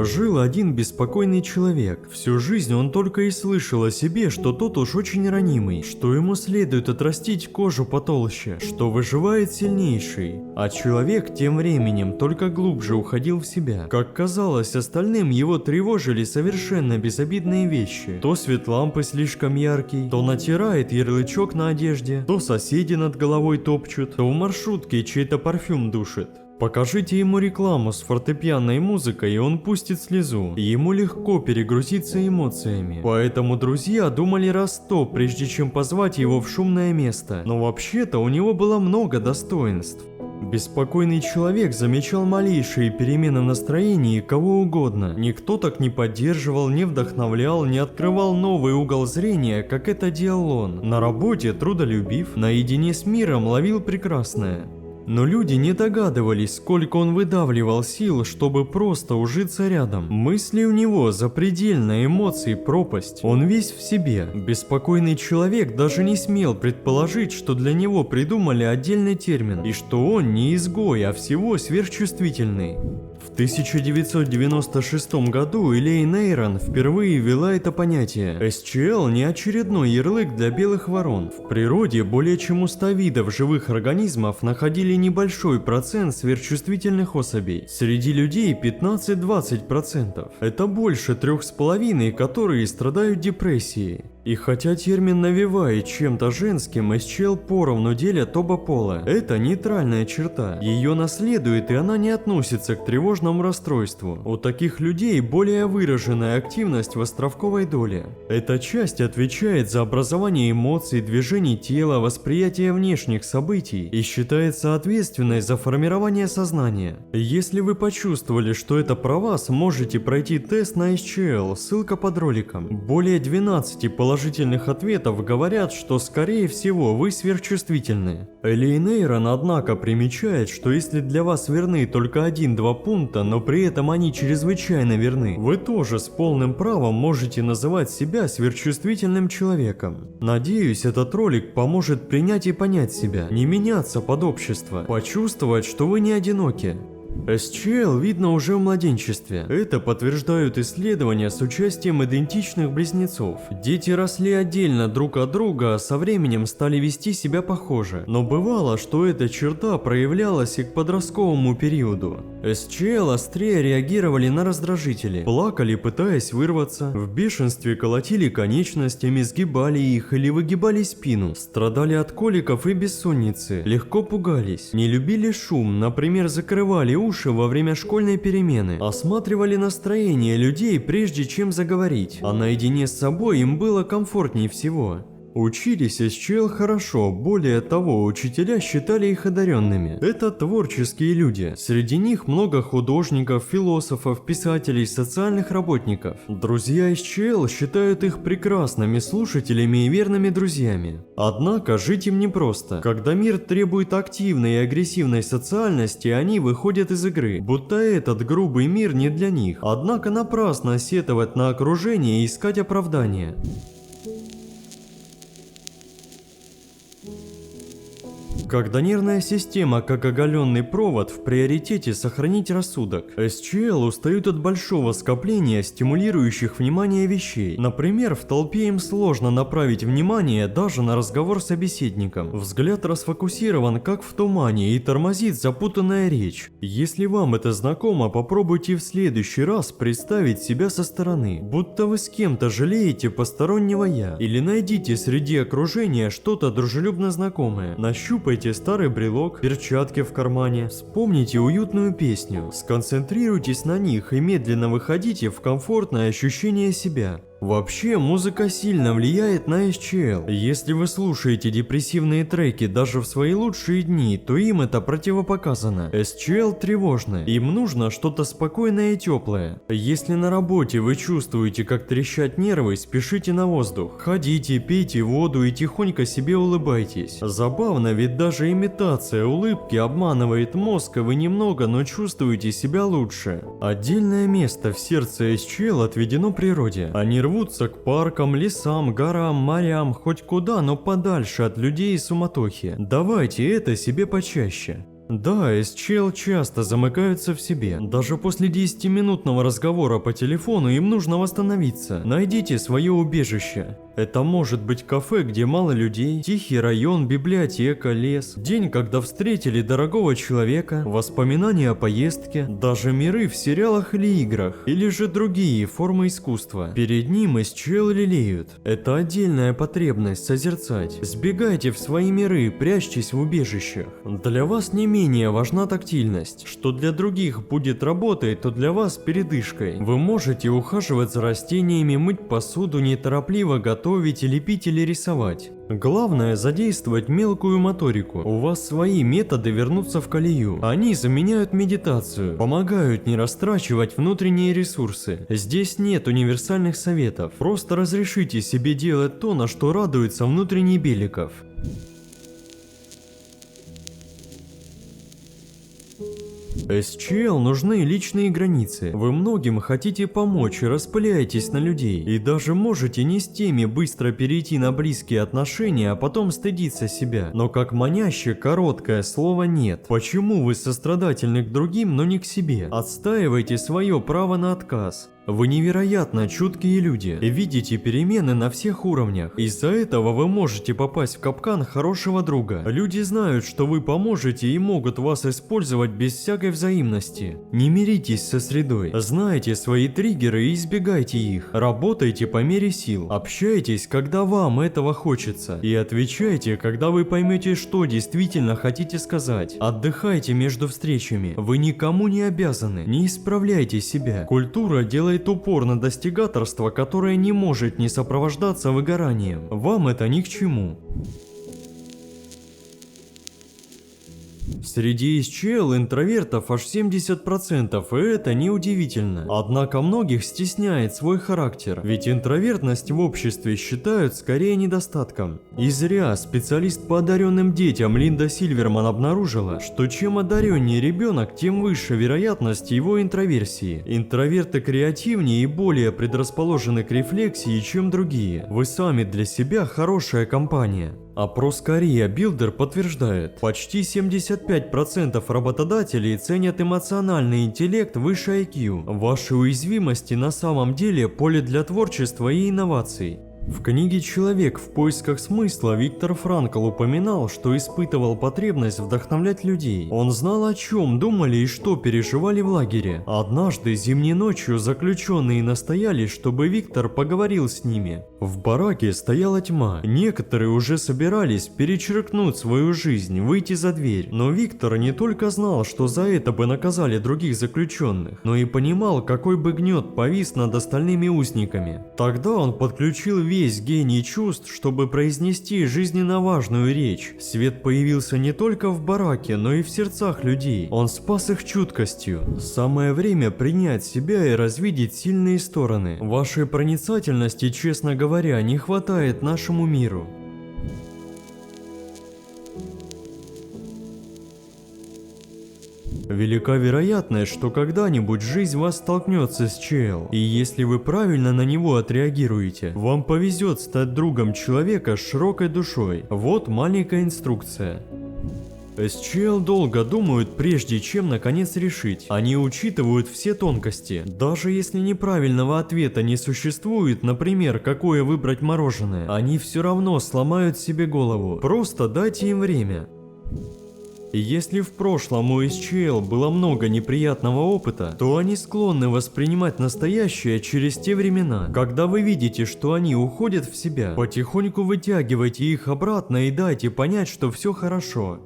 Жил один беспокойный человек. Всю жизнь он только и слышал о себе, что тот уж очень ранимый, что ему следует отрастить кожу потолще, что выживает сильнейший. А человек тем временем только глубже уходил в себя. Как казалось, остальным его тревожили совершенно безобидные вещи. То свет лампы слишком яркий, то натирает ярлычок на одежде, то соседи над головой топчут, то в маршрутке чей-то парфюм душит. Покажите ему рекламу с фортепианной музыкой, и он пустит слезу. Ему легко перегрузиться эмоциями. Поэтому друзья думали раз 100, прежде чем позвать его в шумное место. Но вообще-то у него было много достоинств. Беспокойный человек замечал малейшие перемены в настроении кого угодно. Никто так не поддерживал, не вдохновлял, не открывал новый угол зрения, как это делал он. На работе трудолюбив, наедине с миром ловил прекрасное. Но люди не догадывались, сколько он выдавливал сил, чтобы просто ужиться рядом. Мысли у него запредельно, эмоций пропасть. Он весь в себе. Беспокойный человек даже не смел предположить, что для него придумали отдельный термин, и что он не изгой, а всего сверхчувствительный. В 1996 году Элейн Эйрон впервые ввела это понятие. SCL не очередной ярлык для белых ворон. В природе более чем у 100 видов живых организмов находили небольшой процент сверхчувствительных особей. Среди людей 15-20%. Это больше 3,5, которые страдают депрессией. И хотя термин навевает чем-то женским, SCL поровну делят оба пола. Это нейтральная черта. Ее наследует, и она не относится к тревожному расстройству. У таких людей более выраженная активность в островковой доле. Эта часть отвечает за образование эмоций, движений тела, восприятие внешних событий и считается ответственной за формирование сознания. Если вы почувствовали, что это про вас, можете пройти тест на SCL, ссылка под роликом. Более 12 положительных ответов говорят, что скорее всего вы сверхчувствительны. Элейн Эйрон, однако, примечает, что если для вас верны только 1-2 пункта, но при этом они чрезвычайно верны, вы тоже с полным правом можете называть себя сверхчувствительным человеком. Надеюсь, этот ролик поможет принять и понять себя, не меняться под общество, почувствовать, что вы не одиноки. SCL видно уже в младенчестве. Это подтверждают исследования с участием идентичных близнецов. Дети росли отдельно друг от друга, а со временем стали вести себя похоже. Но бывало, что эта черта проявлялась и к подростковому периоду. SCL острее реагировали на раздражители, плакали, пытаясь вырваться, в бешенстве колотили конечностями, сгибали их или выгибали спину, страдали от коликов и бессонницы, легко пугались, не любили шум, например, закрывали уши во время школьной перемены, осматривали настроение людей прежде чем заговорить, а наедине с собой им было комфортнее всего. Учились SCL хорошо, более того, учителя считали их одаренными. Это творческие люди. Среди них много художников, философов, писателей, социальных работников. Друзья SCL считают их прекрасными слушателями и верными друзьями. Однако жить им непросто. Когда мир требует активной и агрессивной социальности, они выходят из игры, будто этот грубый мир не для них. Однако напрасно сетовать на окружение и искать оправдания. Когда нервная система, как оголенный провод, в приоритете сохранить рассудок, SCL устают от большого скопления стимулирующих внимание вещей. Например, в толпе им сложно направить внимание даже на разговор с собеседником. Взгляд расфокусирован как в тумане и тормозит запутанная речь. Если вам это знакомо, попробуйте в следующий раз представить себя со стороны, будто вы с кем-то жалеете постороннего «я». Или найдите среди окружения что-то дружелюбно знакомое. Нащупайте старый брелок, перчатки в кармане. Вспомните уютную песню. Сконцентрируйтесь на них и медленно выходите в комфортное ощущение себя. Вообще, музыка сильно влияет на SCL. Если вы слушаете депрессивные треки даже в свои лучшие дни, то им это противопоказано. SCL тревожны. Им нужно что-то спокойное и теплое. Если на работе вы чувствуете, как трещат нервы, спешите на воздух. Ходите, пейте воду и тихонько себе улыбайтесь. Забавно, ведь даже имитация улыбки обманывает мозг, и вы немного, но чувствуете себя лучше. Отдельное место в сердце SCL отведено природе. Они рвутся к паркам, лесам, горам, морям, хоть куда, но подальше от людей и суматохи. Давайте это себе почаще. Да, SCL часто замыкаются в себе. Даже после 10-минутного разговора по телефону им нужно восстановиться. Найдите свое убежище. Это может быть кафе, где мало людей, тихий район, библиотека, лес, день, когда встретили дорогого человека, воспоминания о поездке, даже миры в сериалах или играх, или же другие формы искусства. Перед ним SCL лелеют. Это отдельная потребность созерцать. Сбегайте в свои миры, прячьтесь в убежищах. Для вас не менее важна тактильность. Что для других будет работой, то для вас передышкой. Вы можете ухаживать за растениями, мыть посуду, неторопливо готовить, лепить или рисовать. Главное задействовать мелкую моторику. У вас свои методы вернуться в колею. Они заменяют медитацию, помогают не растрачивать внутренние ресурсы. Здесь нет универсальных советов. Просто разрешите себе делать то, на что радуется внутренний Беликов. SCL нужны личные границы. Вы многим хотите помочь и распыляетесь на людей. И даже можете не с теми быстро перейти на близкие отношения, а потом стыдиться себя. Но как маняще короткое слово «нет». Почему вы сострадательны к другим, но не к себе? Отстаивайте свое право на отказ. Вы невероятно чуткие люди и видите перемены на всех уровнях. Из-за этого вы можете попасть в капкан хорошего друга. Люди знают, что вы поможете и могут вас использовать без всякой взаимности. Не миритесь со средой. Знайте свои триггеры и избегайте их. Работайте по мере сил. Общайтесь, когда вам этого хочется. И отвечайте, когда вы поймете, что действительно хотите сказать. Отдыхайте между встречами. Вы никому не обязаны. Не исправляйте себя. Культура делает упор на достигаторство, которое не может не сопровождаться выгоранием. Вам это ни к чему. Среди SCL интровертов аж 70%, и это неудивительно. Однако многих стесняет свой характер, ведь интровертность в обществе считают скорее недостатком. И зря специалист по одаренным детям Линда Сильверман обнаружила, что чем одареннее ребенок, тем выше вероятность его интроверсии. Интроверты креативнее и более предрасположены к рефлексии, чем другие. Вы сами для себя хорошая компания. Опрос Career Builder подтверждает, почти 75% работодателей ценят эмоциональный интеллект выше IQ. Ваши уязвимости на самом деле поле для творчества и инноваций. В книге «Человек в поисках смысла» Виктор Франкл упоминал, что испытывал потребность вдохновлять людей. Он знал, о чем думали и что переживали в лагере. Однажды зимней ночью заключенные настояли, чтобы Виктор поговорил с ними. В бараке стояла тьма. Некоторые уже собирались перечеркнуть свою жизнь, выйти за дверь. Но Виктор не только знал, что за это бы наказали других заключенных, но и понимал, какой бы гнет повис над остальными узниками. Тогда он подключил весь гений чувств, чтобы произнести жизненно важную речь. Свет появился не только в бараке, но и в сердцах людей. Он спас их чуткостью. Самое время принять себя и развидеть сильные стороны. Вашей проницательности, честно говоря, не хватает нашему миру. Велика вероятность, что когда-нибудь жизнь вас столкнется с SCL, и если вы правильно на него отреагируете, вам повезет стать другом человека с широкой душой. Вот маленькая инструкция. SCL долго думают, прежде чем наконец решить. Они учитывают все тонкости. Даже если неправильного ответа не существует, например, какое выбрать мороженое, они все равно сломают себе голову. Просто дайте им время. И если в прошлом у SCL было много неприятного опыта, то они склонны воспринимать настоящее через те времена. Когда вы видите, что они уходят в себя, потихоньку вытягивайте их обратно и дайте понять, что все хорошо.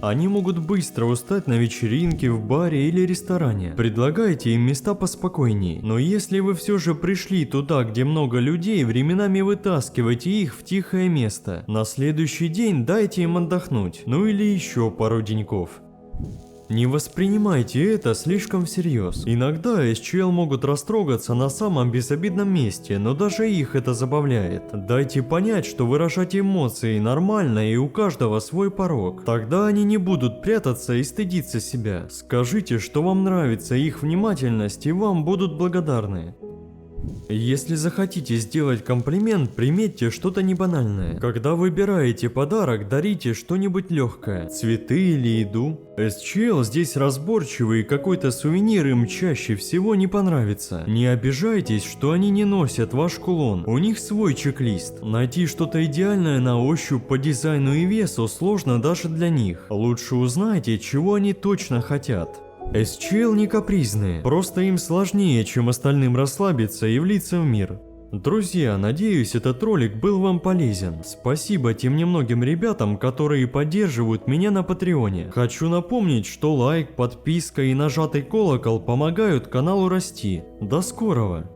Они могут быстро устать на вечеринке, в баре или ресторане. Предлагайте им места поспокойней. Но если вы все же пришли туда, где много людей, временами вытаскивайте их в тихое место. На следующий день дайте им отдохнуть. Ну или еще пару деньков. Не воспринимайте это слишком всерьез. Иногда SCL могут растрогаться на самом безобидном месте, но даже их это забавляет. Дайте понять, что выражать эмоции нормально и у каждого свой порог. Тогда они не будут прятаться и стыдиться себя. Скажите, что вам нравится их внимательность и вам будут благодарны. Если захотите сделать комплимент, приметьте что-то небанальное. Когда выбираете подарок, дарите что-нибудь легкое, цветы или еду. SCL здесь разборчивый, и какой-то сувенир им чаще всего не понравится. Не обижайтесь, что они не носят ваш кулон, у них свой чек-лист. Найти что-то идеальное на ощупь по дизайну и весу сложно даже для них. Лучше узнайте, чего они точно хотят. SCL не капризные, просто им сложнее, чем остальным расслабиться и влиться в мир. Друзья, надеюсь, этот ролик был вам полезен. Спасибо тем немногим ребятам, которые поддерживают меня на Патреоне. Хочу напомнить, что лайк, подписка и нажатый колокол помогают каналу расти. До скорого!